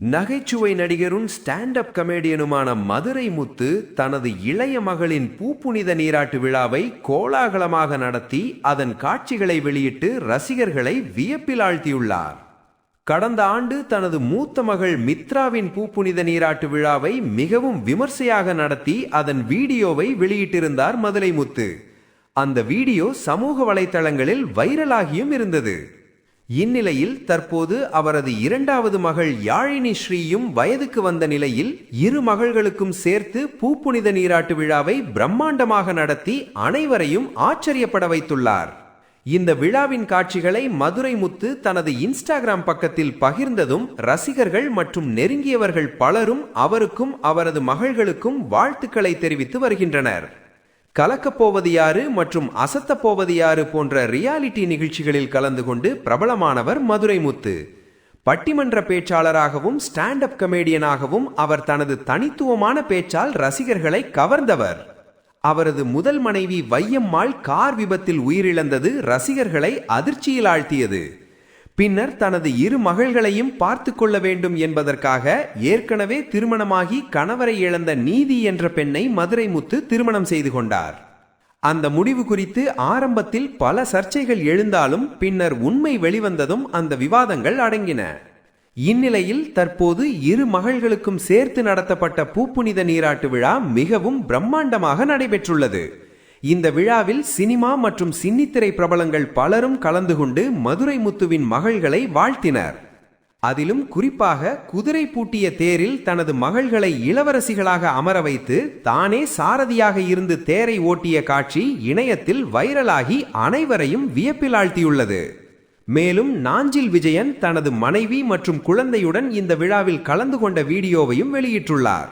நகைச்சுவை நடிகரும் stand up கமெடியனுமான Madurai முத்து தனது இளைய மகளின் பூப்புனித நீராட்டு விழாவை கோலாகலமாக நடத்தி அதன் காட்சிகளை வெளியிட்டு ரசிகர்களை வியப்பில் ஆழ்த்தியுள்ளார். கடந்த ஆண்டு தனது மூத்த மகள் மித்ராவின் பூப்புனித நீராட்டு விழாவை மிகவும் விமர்சையாக நடத்தி அதன் வீடியோவை வெளியிட்டிருந்தார் மதுரை முத்து. அந்த வீடியோ சமூக வலைத்தளங்களில் வைரலாகியும் இருந்தது. இந்நிலையில் தற்போது அவரது இரண்டாவது மகள் யாழினி ஸ்ரீயும் வயதுக்கு வந்த நிலையில் இரு மகள்களுக்கும் சேர்த்து பூப்புனித நீராட்டு விழாவை பிரம்மாண்டமாக நடத்தி அனைவரையும் ஆச்சரியப்பட வைத்துள்ளார். இந்த விழாவின் காட்சிகளை மதுரை முத்து தனது இன்ஸ்டாகிராம் பக்கத்தில் பகிர்ந்ததும் ரசிகர்கள் மற்றும் நெருங்கியவர்கள் பலரும் அவருக்கும் அவரது மகள்களுக்கும் வாழ்த்துக்களை தெரிவித்து வருகின்றனர். கலக்கப்போவது யாரு மற்றும் அசத்தப்போவது யாரு போன்ற ரியாலிட்டி நிகழ்ச்சிகளில் கலந்து கொண்டு பிரபலமானவர் மதுரை முத்து. பட்டிமன்ற பேச்சாளராகவும் ஸ்டாண்ட் அப் கமெடியனாகவும் அவர் தனது தனித்துவமான பேச்சால் ரசிகர்களை கவர்ந்தவர். அவரது முதல் மனைவி வையம்மாள் கார் விபத்தில் உயிரிழந்தது ரசிகர்களை அதிர்ச்சியில் ஆழ்த்தியது. பின்னர் தனது இரு மகள்களையும் பார்த்து கொள்ள வேண்டும் என்பதற்காக ஏற்கனவே திருமணமாகி கணவரை இழந்த நீதி என்ற பெண்ணை மதுரை முத்து திருமணம் செய்து கொண்டார். அந்த முடிவு குறித்து ஆரம்பத்தில் பல சர்ச்சைகள் எழுந்தாலும் பின்னர் உண்மை வெளிவந்ததும் அந்த விவாதங்கள் அடங்கின. இந்நிலையில் தற்போது இரு மகள்களுக்கும் சேர்த்து நடத்தப்பட்ட பூப்புனித நீராட்டு விழா மிகவும் பிரம்மாண்டமாக நடைபெற்றுள்ளது. இந்த விழாவில் சினிமா மற்றும் சின்னித்திரை பிரபலங்கள் பலரும் கலந்து கொண்டு மதுரை முத்துவின் மகள்களை வாழ்த்தினர். அதிலும் குறிப்பாக குதிரை பூட்டிய தேரில் தனது மகள்களை இளவரசிகளாக அமர வைத்து தானே சாரதியாக இருந்து தேரை ஓட்டிய காட்சி இணையத்தில் வைரலாகி அனைவரையும் வியப்பில் ஆழ்த்தியுள்ளது. மேலும் நாஞ்சில் விஜயன் தனது மனைவி மற்றும் குழந்தையுடன் இந்த விழாவில் கலந்து கொண்ட வீடியோவையும் வெளியிட்டுள்ளார்.